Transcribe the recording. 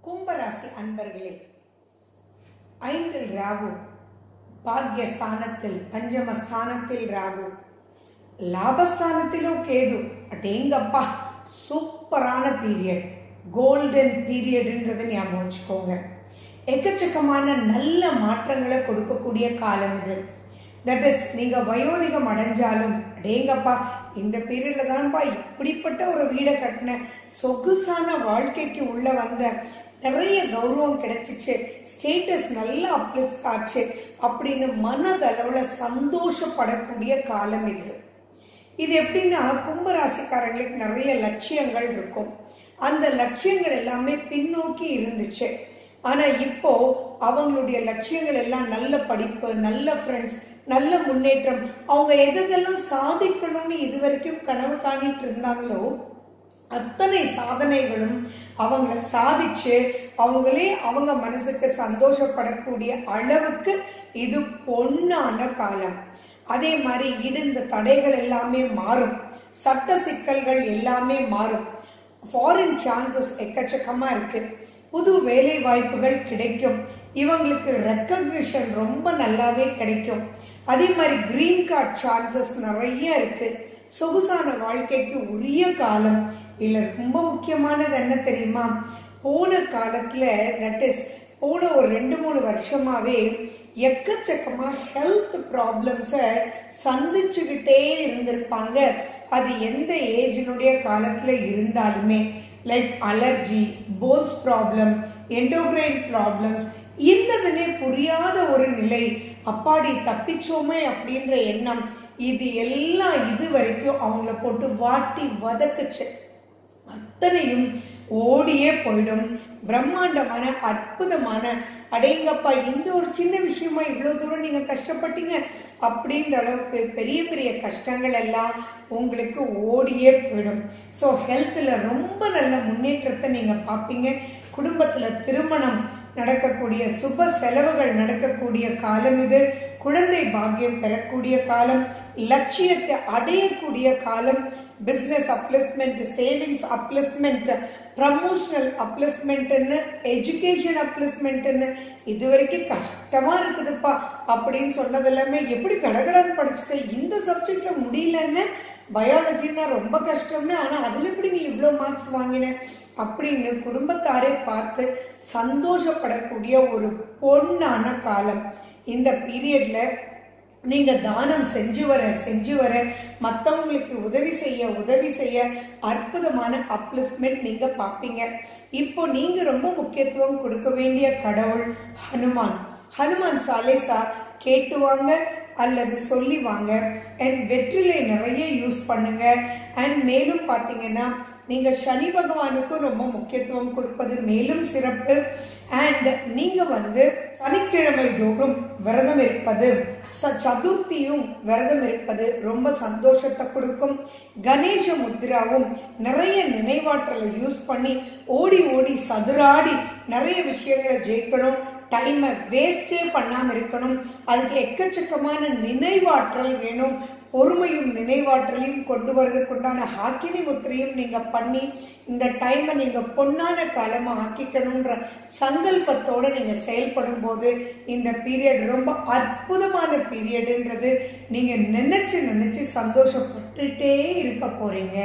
கும்பராசி அன்பர்களே, ஐந்தில் ராகு, பாக்யஸ்தானத்தில் பஞ்சமஸ்தானத்தில் ராகு, லாபஸ்தானத்திலும் கேது. அடேங்கப்பா, சூப்பரான பீரியட், கோல்டன் பீரியட்ன்றதை ஞாபகம் வச்சுக்கோங்க. எக்கச்சக்கமான நல்ல மாற்றங்களை கொடுக்கக்கூடிய காலம் இது. தட் இஸ், நீங்க வயோதிகம் அடைஞ்சாலும் அடேங்கப்பா இந்த பீரியட்ல தான்ப்பா இப்படிப்பட்ட ஒரு வீடை கட்டின, சொகுசான வாழ்க்கைக்கு உள்ள வந்த, நிறைய கௌரவம் கிடைச்சிச்சு, ஸ்டேட்டஸ் நல்லா அப்லிஃப்ட் ஆச்சு அப்படின்னு மனதளவுல சந்தோஷப்படக்கூடிய காலம் இது. இது எப்படின்னா, கும்பராசிக்காரங்களுக்கு நிறைய லட்சியங்கள் இருக்கும். அந்த லட்சியங்கள் எல்லாமே பின்னோக்கி இருந்துச்சு. ஆனா இப்போ அவங்களுடைய லட்சியங்கள் எல்லாம் நல்ல படிப்பு, நல்ல ஃப்ரெண்ட்ஸ், நல்ல முன்னேற்றம், அவங்க எதெல்லாம் சாதிக்கணும்னு இதுவரைக்கும் கனவு காணிட்டு இருந்தாங்களோ அத்தனை சாதனைகளும் அவங்கள சாதிச்சு அவங்களே அவங்க மனசுக்கு சந்தோஷப்படக்கூடிய அளவுக்கு இது பொன்னான காலம். அதே மாதிரி இருந்த தடைகள் எல்லாமே மாறும், சட்ட சிக்கல்கள் எல்லாமே மாறும், ஃபாரின் சான்சஸ் எக்கச்சக்கமா இருக்கு, புது வேலை வாய்ப்புகள் கிடைக்கும், இவங்களுக்கு ரெக்கக்னிஷன் ரொம்ப நல்லாவே கிடைக்கும். அதே மாதிரி கிரீன் கார்டு சான்சஸ் நிறைய இருக்கு. சொகுசான வாழ்க்கைக்கு உரிய காலம். இல்ல ரொம்ப முக்கியமானது என்ன தெரியுமா, போன காலத்துல, தட் இஸ் போன ஒரு 2-3 வருஷமாவே எக்கச்சக்கமா ஹெல்த் ப்ராப்ளம்ஸ சந்திச்சுக்கிட்டே இருந்திருப்பாங்க. அது எந்த ஏஜினுடைய காலத்துல இருந்தாலுமே, like allergy, bones problem, endocrine problems, இருந்ததுனே புரியாத ஒரு நிலை, அப்பாடி தப்பிச்சோமே அப்படின்ற எண்ணம், இது எல்லாம் இது வரைக்கும் அவங்கள போட்டு வாட்டி வதக்குச்சு. அத்தனையும் ஓடியே போயிடும். பிரம்மாண்டமான அற்புதமான, அடேங்கப்பா இந்த ஒரு சின்ன விஷயமா இவ்வளவு தூரம் நீங்க கஷ்டப்பட்டீங்க அப்படின்ற அளவுக்கு பெரிய பெரிய கஷ்டங்கள் எல்லாம் உங்களுக்கு ஓடியே போயிடும். ஸோ ஹெல்த்ல ரொம்ப நல்ல முன்னேற்றத்தை நீங்க பார்ப்பீங்க. குடும்பத்துல திருமணம் நடக்கக்கூடிய, சுப செலவுகள் நடக்கக்கூடிய காலம் இது. குழந்தை பாக்கியம் பெறக்கூடிய காலம், லட்சியத்தை அடையக்கூடிய காலம், business upliftment, savings upliftment, promotional upliftment, education upliftment, இது வரைக்கும் கஷ்டமா இருக்குதுப்பா அப்படின்னு சொன்னது எல்லாமே எப்படி கடகடான்னு படிச்சுட்டு இந்த சப்ஜெக்ட்ல முடியலன்னு, பயாலஜின்னா ரொம்ப கஷ்டம்னு, ஆனா அதுல எப்படி நீ இவ்வளவு மார்க்ஸ் வாங்கின அப்படின்னு குடும்பத்தாரே பார்த்து சந்தோஷப்படக்கூடிய ஒரு பொன்னான காலம். இந்த பீரியட்ல நீங்க தானம் செஞ்சு வர மற்றவங்களுக்கு உதவி செய்ய அற்புதமான அப்லிஃப்ட்மெண்ட் நீங்க பார்ப்பீங்க. இப்போ நீங்க ரொம்ப முக்கியத்துவம் கொடுக்க வேண்டிய கடவுள் ஹனுமான். ஹனுமான் சாலேசா கேட்டுவாங்க அல்லது சொல்லி வாங்க. அண்ட் வெற்றிலை நிறைய யூஸ் பண்ணுங்க. அண்ட் மேலும் பாத்தீங்கன்னா, நீங்க சனி பகவானுக்கும் ரொம்ப முக்கியத்துவம் கொடுப்பது மேலும் சிறப்பு. அண்ட் நீங்க சனிக்கிழமை தோறும் விரதம் இருப்பது, சதுர்த்தியும் விரதம் இருப்பது ரொம்ப சந்தோஷத்தை கொடுக்கும். கணேச முத்ராவும் நிறைய நினைவாற்றலை யூஸ் பண்ணி ஓடி ஓடி சதுராடி நிறைய விஷயங்களை ஜெயிக்கணும். டைமை வேஸ்டே பண்ணாம இருக்கணும். அதுக்கு எக்கச்சக்கமான நினைவாற்றல் வேணும். பொறுமையும் நினைவாற்றலையும் கொண்டு வரதுக்குண்டான ஹாக்கினி முத்திரையும் நீங்க பண்ணி இந்த டைமை நீங்க பொன்னான காலமா ஆக்கிக்கணும்ன்ற சங்கல்பத்தோட நீங்க செயல்படும் போது இந்த பீரியட் ரொம்ப அற்புதமான பீரியட்ன்றது நீங்க நினைச்சு சந்தோஷப்பட்டுட்டே இருக்க போறீங்க.